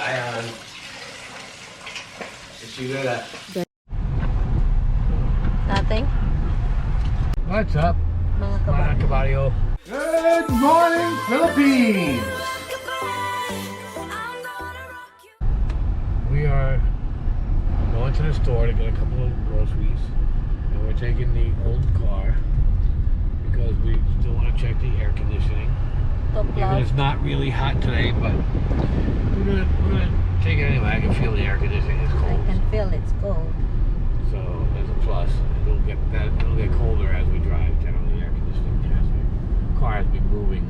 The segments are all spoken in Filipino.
Ayan. Siguro. Nating What's up? mga Mga kabayo. kabaryo. Good morning, Philippines! We are going to the store to get a couple of groceries. And we're taking the old car because we still want to check the air conditioning. Top Even loud. it's not really hot today, but we're gonna take it anyway. I can feel the air conditioning is I cold. can feel it's cold. So there's a plus. It'll get better, it'll get colder as we drive. Generally, air conditioning car has to be moving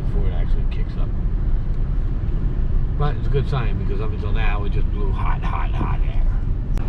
before it actually kicks up. But it's a good sign because up until now it just blew hot air.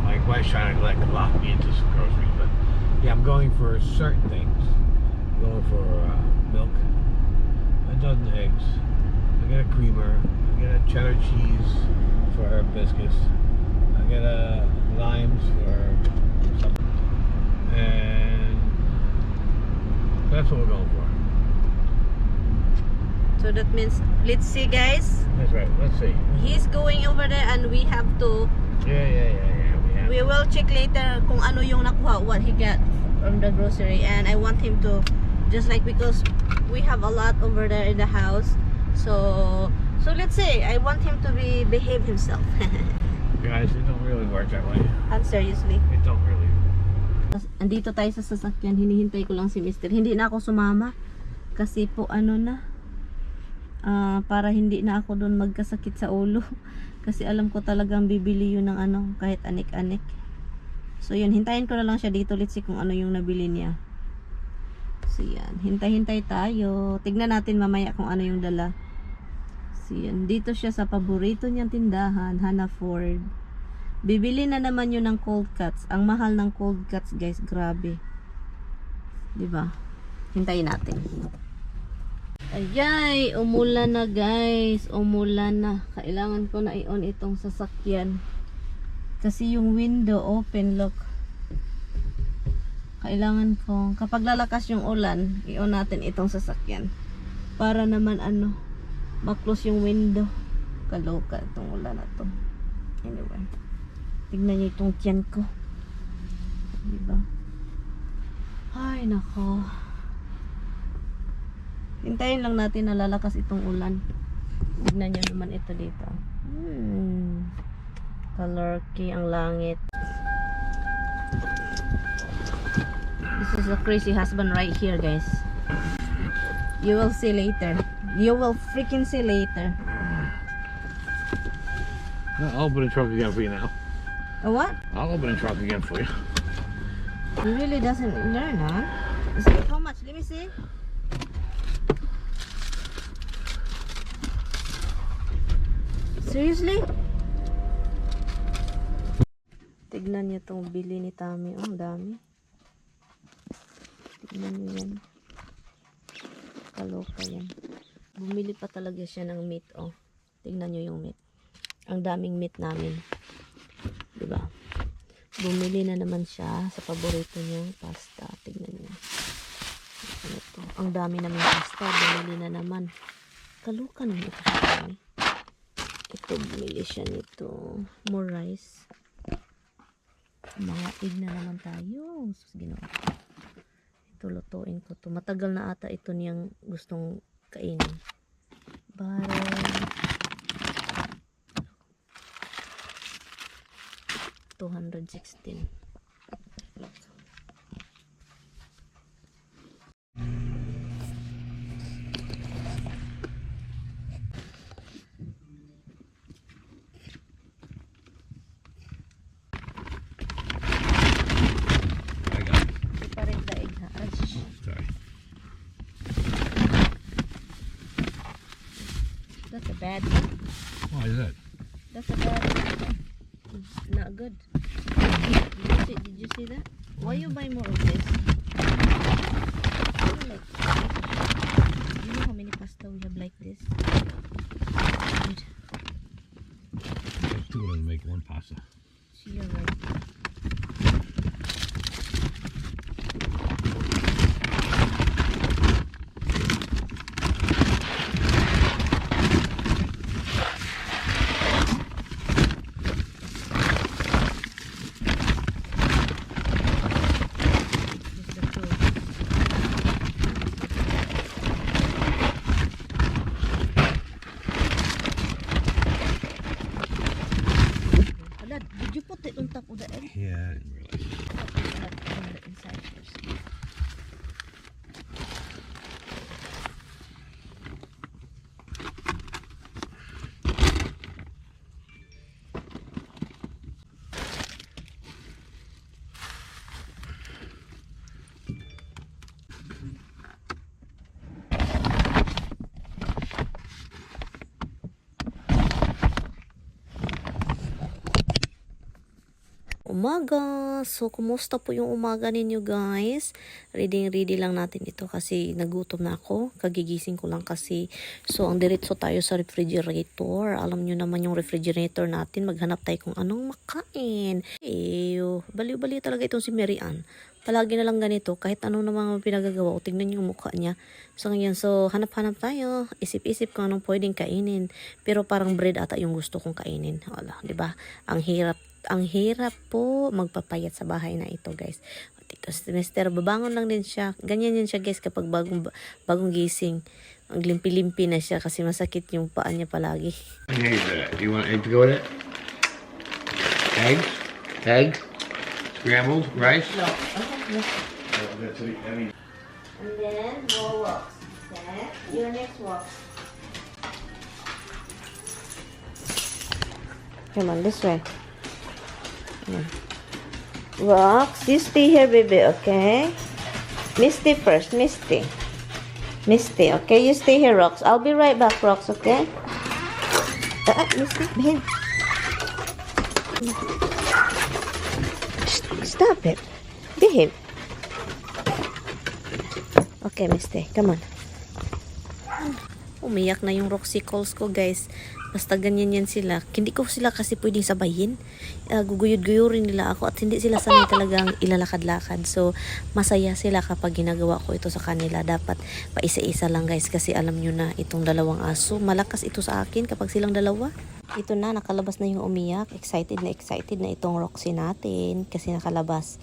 My wife's trying to lock me into some groceries, but yeah, I'm going for certain things. I'm going for milk, a dozen eggs. I get a creamer. I get a cheddar cheese for her biscuits. I get a limes for something, and that's what we're going for. So that means, let's see guys. That's right. Let's see. He's going over there and we have to, Yeah. we will check later kung ano yung nakuha, what he got from the grocery. And I want him to, just like, because we have a lot over there in the house. So let's say, I want him to behave himself. Guys, it don't really work that way. And seriously. It don't really. Andito tayo sa sasakyan, hinihintay ko lang si Mr. Hindi na ako sumama kasi po para hindi na ako doon magkasakit sa ulo. Kasi alam ko talagang bibili yun ng kahit anik-anik. So yun, hintayin ko na lang siya dito. Let's see kung ano yung nabili niya. So yan, hintay-hintay tayo. Tignan natin mamaya kung ano yung dala. So yan, dito siya sa paborito niyang tindahan, Hannaford. Bibili na naman yun ng cold cuts. Ang mahal ng cold cuts guys, grabe. Diba? Hintayin natin. Ayay, umulan na guys. Umulan na. Kailangan ko na i-on itong sasakyan. Kasi yung window open, look. Kailangan ko, kapag lalakas yung ulan, i-on natin itong sasakyan. Para naman ma-close yung window. Kaloka itong ulan na to. Anyway. Tignan nyo itong tiyan ko. Diba? Ay, nako. Hintayin lang natin na lalakas itong ulan. Tignan nyo naman ito dito. Color-key ang langit. This is a crazy husband right here, guys. You will see later. You will freaking see later. I'll open the truck again for you now. A what? I'll open the truck again for you. He really doesn't learn, huh? Is it how much? Let me see. Seriously? Tignan niyo tong bili ni Tami. Oh, ang dami. Tignan niyo yan. Kaloka yan. Bumili pa talaga siya ng meat. Oh, tignan niyo yung meat. Ang daming meat namin. Diba? Bumili na naman siya sa paborito niyang pasta. Tignan niyo. Ano to? Ang dami namin pasta. Bumili na naman. Kaloka naman ito siya dami. Ito, bumili siya nito. More rice. Mga egg na naman tayo. Sus, ginawa ko. Ito, lutuin ko to. Matagal na ata ito niyang gustong kainin. Butter. 216. That's a bad one. Why is that? That's a bad one. Not good. Did you see that? Why you buy more of this? You know how many pasta we have like this? Good. Two of them make one pasta. See, you're right. umaga. So, kumusta po yung umaga ninyo guys? Ready lang natin ito kasi nagutom na ako. Kagigising ko lang kasi. So, ang diretso tayo sa refrigerator. Alam nyo naman yung refrigerator natin. Maghanap tayo kung anong makain. Ew, baliw-baliw talaga itong si Mary Ann. Palagi na lang ganito. Kahit ano namang pinagagawa ko, tignan yung mukha niya. So, ngayon, hanap-hanap tayo. Isip-isip kung anong pwedeng kainin. Pero parang bread ata yung gusto kong kainin. Wala, di ba? Ang hirap po magpapayat sa bahay na ito, guys. Ito si Mr. Babangon lang din siya. Ganyan yan siya, guys, kapag bagong gising. Ang limpi-limpi na siya kasi masakit yung paa niya palagi. Eggs with it. Do you want egg to go with it? Eggs? Eggs? Scrambled rice? No. That's it. I mean, And then, more walks. Okay? Your next walk. Come on, this way. Rox, you stay here, baby, okay? Misty first, Misty. Misty, okay? You stay here, Rox. I'll be right back, Rox, okay? Misty, behave. Stop it. Behave. Okay, Misty, come on. Umiyak na yung Roxicles ko, guys. Basta ganyan yan sila. Hindi ko sila kasi pwedeng sabayin. Guguyod-guyurin nila ako at hindi sila sanay talagang ilalakad-lakad. So, masaya sila kapag ginagawa ko ito sa kanila. Dapat paisa-isa lang, guys, kasi alam nyo na itong dalawang aso. Malakas ito sa akin kapag silang dalawa. Ito na, nakalabas na yung umiyak. Excited na itong Roxy natin kasi nakalabas.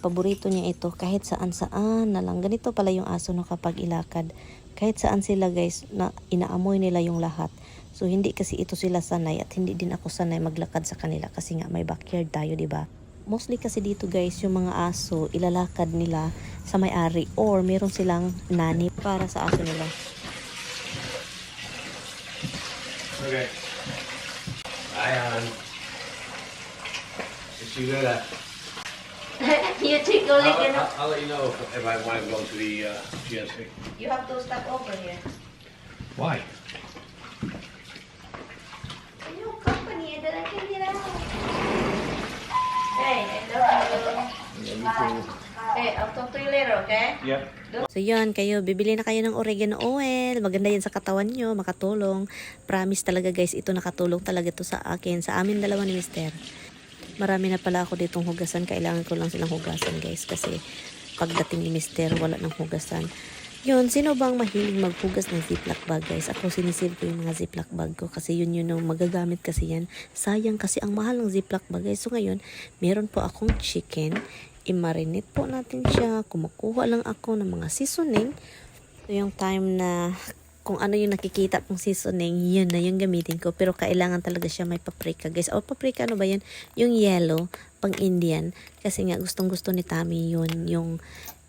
Paborito niya ito kahit saan-saan na lang. Ganito pala yung aso no kapag ilakad. Kahit saan sila, guys, na inaamoy nila yung lahat. So, hindi kasi ito sila sanay at hindi din ako sanay maglakad sa kanila kasi nga may backyard tayo, diba? Mostly kasi dito, guys, yung mga aso, ilalakad nila sa may-ari or meron silang nani para sa aso nila. okay. Ayan. See you later. You take a look and I'll let you know if I want to go to the GSC. you have to stop over here. Why? Your company and then I can get out. Hey, I love you. Bye. Hey, I'll talk to you later, okay? Yep. So yun, bibili na kayo ng oregano oil. Maganda yan sa katawan nyo, makatulong. Promise talaga, guys, ito nakatulong talaga to sa akin. Sa amin dalawa ni Mister. Marami na pala ako ditong hugasan. Kailangan ko lang silang hugasan, guys. Kasi pagdating ni Mister, wala nang hugasan. Yun, sino bang mahilig maghugas ng ziplock bag, guys? Ako sinisave ko yung mga ziplock bag ko. Kasi yun ang magagamit kasi yan. Sayang kasi ang mahal ng ziplock bag, guys. So ngayon, meron po akong chicken. I-marinate po natin siya. Kumukuha lang ako ng mga seasoning. So yung time na kung ano yung nakikita kong seasoning, yun na yung gamitin ko. Pero kailangan talaga siya may paprika, guys. O paprika, ano ba yan? Yung yellow, pang Indian. Kasi nga gustong-gusto ni Tami yun, yung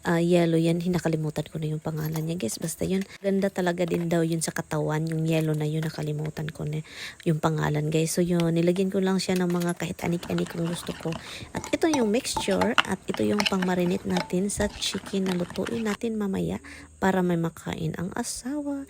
yellow yan. Nakalimutan ko na yung pangalan niya, guys. Basta yun, ganda talaga din daw yun sa katawan. Yung yellow na yun, nakalimutan ko na yung pangalan, guys. So yun, nilagyan ko lang siya ng mga kahit anik-anik kung gusto ko. At ito yung mixture at ito yung pang-marinate natin sa chicken na lutuin natin mamaya para may makain ang asawa.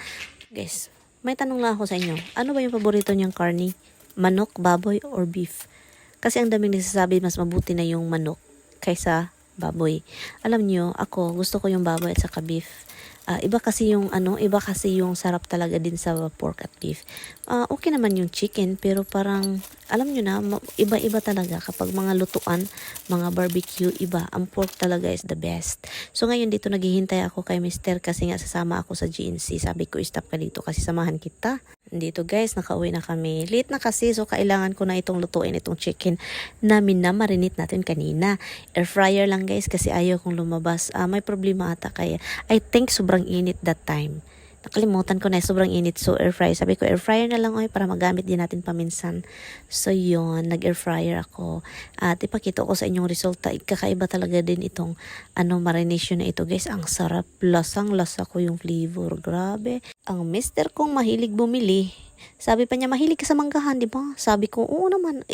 Guys, may tanong lang ako sa inyo. Ano ba yung paborito niyang karni? Manok, baboy, or beef? Kasi ang daming nagsasabi mas mabuti na yung manok kaysa baboy. Alam nyo, ako gusto ko yung baboy at saka beef. Iba kasi yung sarap talaga din sa pork at beef. Okay naman yung chicken pero parang alam nyo na, iba-iba talaga kapag mga lutuan, mga barbecue, iba. Ang pork talaga is the best. So ngayon dito naghihintay ako kay Mister kasi nga sasama ako sa GNC. Sabi ko, stop ka dito kasi samahan kita. Dito, guys, nakauwi na kami. Late na kasi, so kailangan ko na itong lutuin itong chicken namin na marinate natin kanina. Air fryer lang, guys, kasi ayaw kong lumabas. May problema ata kaya. I think sobrang init that time. Nakalimutan ko na sobrang init, so air fryer. Sabi ko air fryer na lang para magamit din natin paminsan. So yun, nag air fryer ako. At ipakita ko sa inyong resulta. Kakaiba talaga din itong marination na ito, guys. Ang sarap, lasang-lasa ko yung flavor. Grabe. Ang mister kong mahilig bumili. Sabi pa niya, mahilig ka sa manggahan, di ba? Sabi ko, oo naman.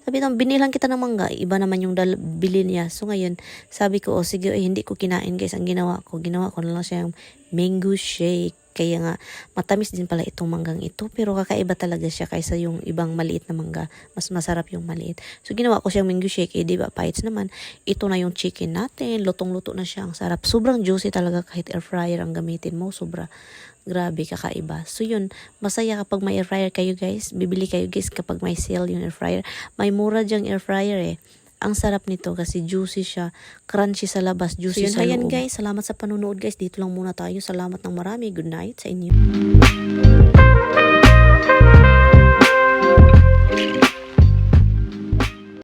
Sabi naman, binilang kita ng mangga. Iba naman yung bili niya. So ngayon, sabi ko, sige, hindi ko kinain, guys. Ang ginawa ko na lang siyang mango shake. Kaya nga, matamis din pala itong manggang ito. Pero kakaiba talaga siya kaysa yung ibang maliit na mangga. Mas masarap yung maliit. So, ginawa ko siyang mango shake. Eh, diba, bites naman. Ito na yung chicken natin. Lutong-luto na siya. Ang sarap. Sobrang juicy talaga kahit air fryer ang gamitin mo. Sobra. Grabe, kakaiba. So, yun. Masaya kapag may air fryer kayo, guys. Bibili kayo, guys, kapag may sale yung air fryer. May mura dyang air fryer, eh. Ang sarap nito kasi juicy siya, crunchy sa labas, juicy sa loob. Guys, salamat sa panunood guys. Dito lang muna tayo. Salamat ng marami. Good night sa inyo.